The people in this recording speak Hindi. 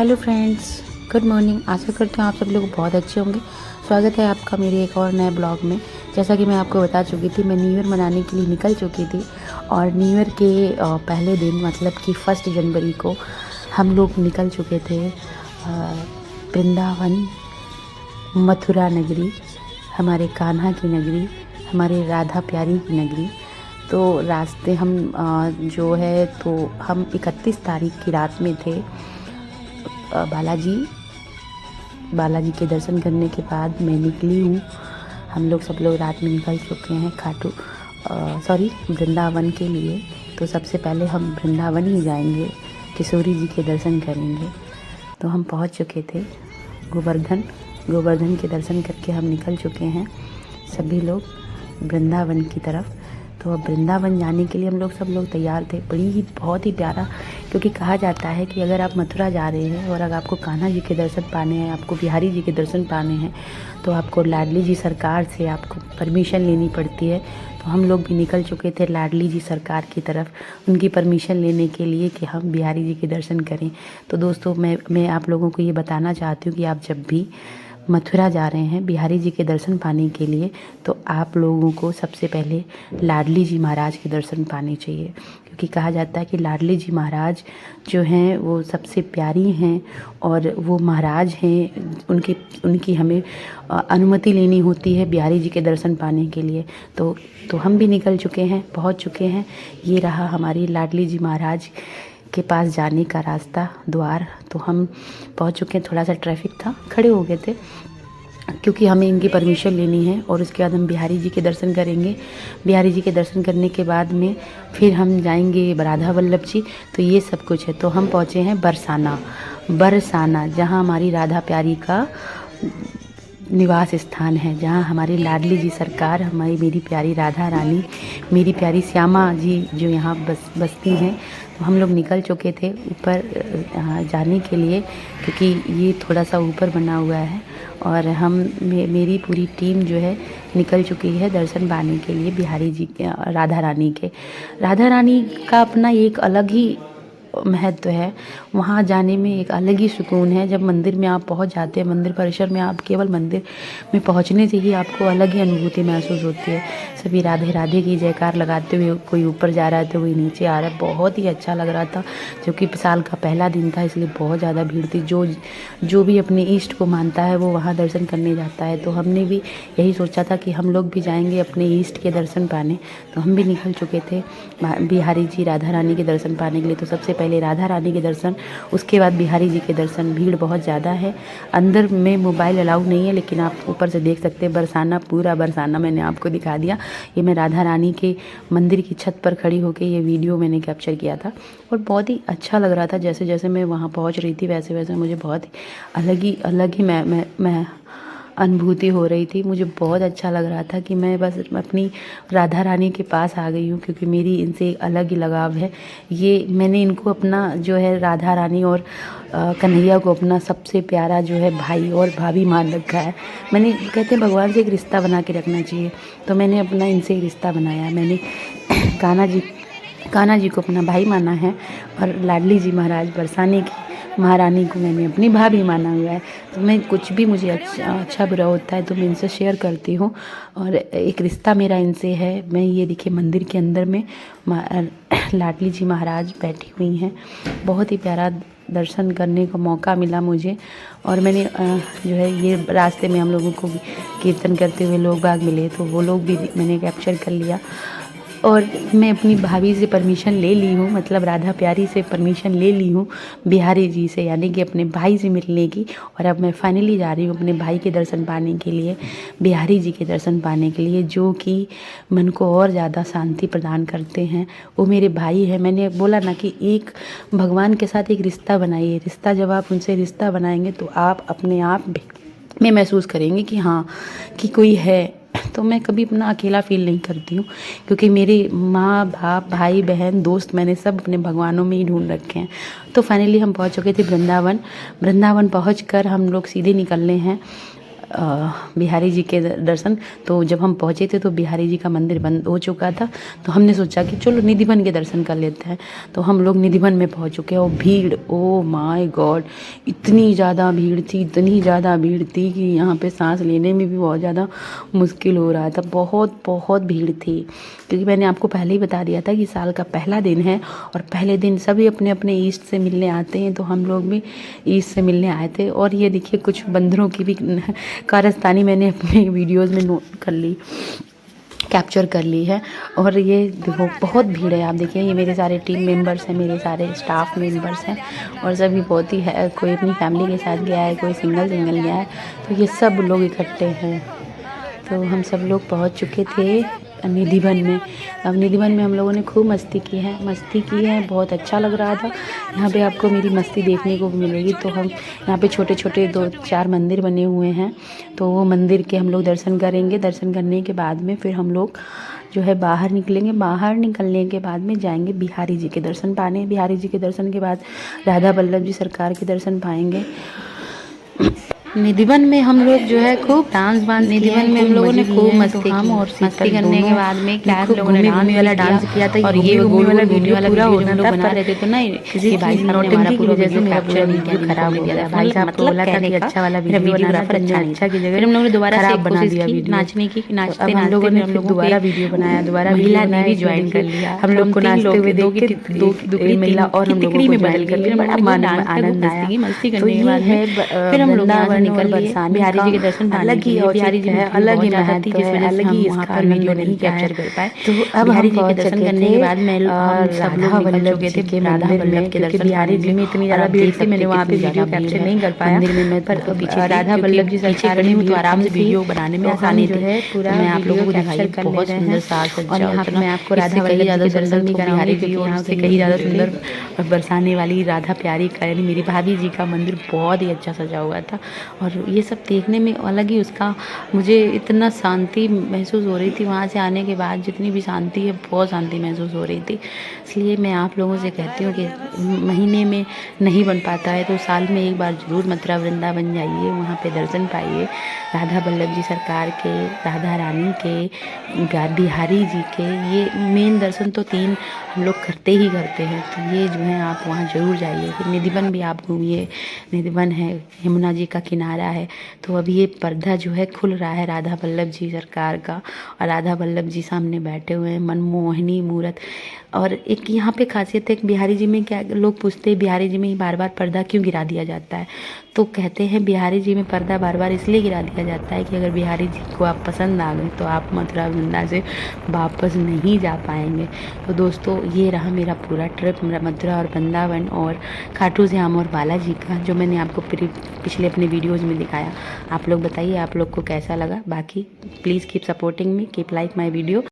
Hello friends, good morning. आशा करती हूँ आप सब लोग बहुत अच्छे होंगे। स्वागत है आपका मेरे एक और नए ब्लॉग में। जैसा कि मैं आपको बता चुकी थी, मैं न्यू ईयर मनाने के लिए निकल चुकी थी और न्यू ईयर के पहले दिन मतलब कि 1 जनवरी को हम लोग निकल चुके थे वृंदावन, मथुरा नगरी, हमारे कान्हा की नगरी, हमारे राधा प्यारी की नगरी। तो रास्ते हम जो है तो हम 31 तारीख की रात में थे। बालाजी के दर्शन करने के बाद मैं निकली हूँ। हम लोग सब लोग रात में निकल चुके हैं वृंदावन के लिए। तो सबसे पहले हम वृंदावन ही जाएंगे, किशोरी जी के दर्शन करेंगे। तो हम पहुँच चुके थे गोवर्धन के दर्शन करके हम निकल चुके हैं सभी लोग वृंदावन की तरफ। तो अब वृंदावन जाने के लिए हम लोग सब लोग तैयार थे। बहुत ही प्यारा, क्योंकि कहा जाता है कि अगर आप मथुरा जा रहे हैं और अगर आपको कान्हा जी के दर्शन पाने हैं, आपको बिहारी जी के दर्शन पाने हैं, तो आपको लाडली जी सरकार से आपको परमिशन लेनी पड़ती है। तो हम लोग भी निकल चुके थे लाडली जी सरकार की तरफ, उनकी परमिशन लेने के लिए कि हम बिहारी जी के दर्शन करें। तो दोस्तों, मैं आप लोगों को ये बताना चाहती हूँ कि आप जब भी मथुरा जा रहे हैं बिहारी जी के दर्शन पाने के लिए, तो आप लोगों को सबसे पहले लाडली जी महाराज के दर्शन पाने चाहिए। क्योंकि कहा जाता है कि लाडली जी महाराज जो हैं वो सबसे प्यारी हैं और वो महाराज हैं। उनकी हमें अनुमति लेनी होती है बिहारी जी के दर्शन पाने के लिए। तो हम भी निकल चुके हैं, पहुंच चुके हैं। ये रहा हमारी लाडली जी महाराज के पास जाने का रास्ता, द्वार। तो हम पहुंच चुके हैं। थोड़ा सा ट्रैफिक था, खड़े हो गए थे क्योंकि हमें इनकी परमिशन लेनी है और उसके बाद हम बिहारी जी के दर्शन करेंगे। बिहारी जी के दर्शन करने के बाद में फिर हम जाएंगे राधा वल्लभ जी। तो ये सब कुछ है। तो हम पहुँचे हैं बरसाना, जहाँ हमारी राधा प्यारी का निवास स्थान है, जहाँ हमारी लाडली जी सरकार, मेरी प्यारी राधा रानी, मेरी प्यारी श्यामा जी जो यहाँ बसती हैं। तो हम लोग निकल चुके थे ऊपर जाने के लिए, क्योंकि ये थोड़ा सा ऊपर बना हुआ है। और मेरी पूरी टीम जो है निकल चुकी है दर्शन पाने के लिए बिहारी जी के, राधा रानी का अपना एक अलग ही महत्व है। वहाँ जाने में एक अलग ही सुकून है। जब मंदिर में आप पहुँच जाते हैं, मंदिर परिसर में, आप केवल मंदिर में पहुँचने से ही आपको अलग ही अनुभूति महसूस होती है। सभी राधे राधे की जयकार लगाते हुए, कोई ऊपर जा रहा है तो कोई नीचे आ रहा है। बहुत ही अच्छा लग रहा था, क्योंकि साल का पहला दिन था, इसलिए बहुत ज़्यादा भीड़ थी। जो भी अपने इष्ट को मानता है वो वहाँ दर्शन करने जाता है। तो हमने भी यही सोचा था कि हम लोग भी जाएंगे अपने इष्ट के दर्शन पाने। तो हम भी निकल चुके थे बिहारी जी राधा रानी के दर्शन पाने के लिए। तो सबसे पहले राधा रानी के दर्शन, उसके बाद बिहारी जी के दर्शन। भीड़ बहुत ज़्यादा है। अंदर में मोबाइल अलाउ नहीं है, लेकिन आप ऊपर से देख सकते हैं पूरा बरसाना मैंने आपको दिखा दिया। ये मैं राधा रानी के मंदिर की छत पर खड़ी होकर ये वीडियो मैंने कैप्चर किया था और बहुत ही अच्छा लग रहा था। जैसे जैसे मैं वहाँ पहुँच रही थी वैसे वैसे मुझे बहुत ही अलग ही मैं अनुभूति हो रही थी। मुझे बहुत अच्छा लग रहा था कि मैं बस अपनी राधा रानी के पास आ गई हूँ, क्योंकि मेरी इनसे एक अलग ही लगाव है। ये मैंने इनको अपना जो है राधा रानी और कन्हैया को अपना सबसे प्यारा जो है भाई और भाभी मान रखा है। मैंने, कहते हैं भगवान से एक रिश्ता बना के रखना चाहिए, तो मैंने अपना इनसे एक रिश्ता बनाया। मैंने कान्हा जी को अपना भाई माना है और लाडली जी महाराज बरसाने की महारानी को मैंने अपनी भाभी माना हुआ है। तो मैं कुछ भी मुझे अच्छा बुरा होता है तो मैं इनसे शेयर करती हूँ और एक रिश्ता मेरा इनसे है। मैं ये देखिए मंदिर के अंदर में लाडली जी महाराज बैठी हुई हैं। बहुत ही प्यारा दर्शन करने का मौका मिला मुझे। और मैंने जो है ये रास्ते में हम लोगों को कीर्तन करते हुए लोग बाग मिले, तो वो लोग भी मैंने कैप्चर कर लिया। और मैं अपनी भाभी से परमिशन ले ली हूँ, मतलब राधा प्यारी से परमिशन ले ली हूँ बिहारी जी से, यानी कि अपने भाई से मिलने की। और अब मैं फाइनली जा रही हूँ अपने भाई के दर्शन पाने के लिए, बिहारी जी के दर्शन पाने के लिए, जो कि मन को और ज़्यादा शांति प्रदान करते हैं। वो मेरे भाई हैं। मैंने बोला ना कि एक भगवान के साथ एक रिश्ता बनाइए। रिश्ता जब आप उनसे रिश्ता बनाएंगे तो आप अपने आप में महसूस करेंगे कि हाँ, कि कोई है। तो मैं कभी अपना अकेला फील नहीं करती हूँ, क्योंकि मेरे माँ बाप, भाई बहन, दोस्त, मैंने सब अपने भगवानों में ही ढूंढ रखे हैं। तो फाइनली हम पहुँच चुके थे वृंदावन पहुँचकर हम लोग सीधे निकलने हैं बिहारी जी के दर्शन। तो जब हम पहुँचे थे तो बिहारी जी का मंदिर बंद हो चुका था, तो हमने सोचा कि चलो निधिवन के दर्शन कर लेते हैं। तो हम लोग निधिवन में पहुँच चुके हैं और भीड़, ओ माय गॉड, इतनी ज़्यादा भीड़ थी, इतनी ज़्यादा भीड़ थी कि यहाँ पे सांस लेने में भी बहुत ज़्यादा मुश्किल हो रहा था। बहुत बहुत भीड़ थी, क्योंकि मैंने आपको पहले ही बता दिया था कि साल का पहला दिन है और पहले दिन सभी अपने अपने ईष्ट से मिलने आते हैं। तो हम लोग भी ईष्ट से मिलने आए थे। और ये देखिए कुछ बंदरों की भी कारस्तानी मैंने अपने वीडियोज़ में नोट कर ली, कैप्चर कर ली है। और ये देखो बहुत भीड़ है, आप देखिए ये मेरे सारे टीम मेंबर्स हैं, मेरे सारे स्टाफ मेंबर्स हैं और सभी बहुत ही है, कोई अपनी फैमिली के साथ गया है, कोई सिंगल गया है। तो ये सब लोग इकट्ठे हैं। तो हम सब लोग पहुंच चुके थे निधिवन में। अब निधिवन में हम लोगों ने खूब मस्ती की है, बहुत अच्छा लग रहा था। यहाँ पे आपको मेरी मस्ती देखने को मिलेगी। तो हम यहाँ पे छोटे छोटे 2-4 मंदिर बने हुए हैं, तो वो मंदिर के हम लोग दर्शन करेंगे। दर्शन करने के बाद में फिर हम लोग जो है बाहर निकलेंगे। बाहर निकलने के बाद में जाएंगे बिहारी जी के दर्शन पाने। बिहारी जी के दर्शन के बाद राधा वल्लभ जी सरकार के दर्शन पाएंगे। निधिवन में हम लोग जो है खूब डांस वांस, निधिवन में हम लोगों ने खूब मस्ती की। और मस्ती करने के बाद में क्या हम लोगों ने डांस वाला डांस किया था। और ये गोल वाला वीडियो पूरा होना था, बना रहे थे तो नहीं किसी भाई साहब ने हमारा पूरा वीडियो कैप्चर नहीं किया, खराब हो गया। भाई साहब को बोला था कि अच्छा वाला वीडियोग्राफर अच्छा की जगह फिर हम लोगों ने दोबारा से बना दिया वीडियो नाचने की। नाचते हम लोगों ने दोबारा वीडियो बनाया, दोबारा महिला ने भी ज्वाइन कर लिया। हम लोग को नाचते हुए देख के दो महिला और हम लोगों को बदल कर फिर बड़ा आनंद आया। मस्ती करने के बाद फिर हम लोग निकल लिए। बिहारी जी के दर्शन अलग ही, बिहारी जी में अलग ही महत्व थी, जिस वजह से हम वहाँ पर वीडियो नहीं कैप्चर कर पाए। तो अब बिहारी जी के दर्शन करने के बाद मैं सब लोग निकल चुके थे राधा वल्लभ के दर्शन। बिहारी जी में इतनी ज़्यादा भीड़ थी, मैंने वहाँ पे वीडियो कैप्चर नहीं कर पाया मंदिर में। मैं पर पीछे राधा वल्लभ जी सरकार खड़ी हूँ तो आराम से वीडियो बनाने में आसानी जो है पूरा मैं आप लोगों को दिखाई बहुत सुंदर साज सज्जा। और यहाँ पे मैं आपको राधा वल्लभ जी के दर्शन भी कराऊंगी, क्योंकि यहाँ से कहीं ज़्यादा सुंदर बरसाने वाली राधा प्यारी यानी मेरी भाभी जी का मंदिर बहुत ही अच्छा सजा हुआ था। और ये सब देखने में अलग ही उसका मुझे इतना शांति महसूस हो रही थी। वहाँ से आने के बाद जितनी भी शांति है, बहुत शांति महसूस हो रही थी। इसलिए मैं आप लोगों से कहती हूँ कि महीने में नहीं बन पाता है तो साल में एक बार ज़रूर मथुरा वृंदावन जाइए, वहाँ पे दर्शन पाइए राधा वल्लभ जी सरकार के, राधा रानी के, बिहारी जी के। ये मेन दर्शन तो 3 हम लोग करते ही करते हैं। तो ये जो है आप वहाँ ज़रूर जाइए। फिर निधिवन भी आप घूमिए, निधिवन है, यमुना जी का किनारा है। तो अभी ये पर्दा जो है खुल रहा है राधा वल्लभ जी सरकार का, और राधा वल्लभ जी सामने बैठे हुए हैं, मनमोहनी मूरत। और एक यहाँ पे खासियत है कि बिहारी जी में क्या लोग पूछते हैं बिहारी जी में ही बार बार पर्दा क्यों गिरा दिया जाता है। तो कहते हैं बिहारी जी में पर्दा बार बार इसलिए गिरा दिया जाता है कि अगर बिहारी जी को आप पसंद आ गए तो आप मथुरा वृंदावन से वापस नहीं जा पाएंगे। तो दोस्तों ये रहा मेरा पूरा ट्रिप, मेरा मथुरा और वृंदावन और खाटू श्याम और बालाजी का, जो मैंने आपको पिछले अपने वीडियोज़ में दिखाया। आप लोग बताइए आप लोग को कैसा लगा। बाकी please keep supporting me, keep like my video.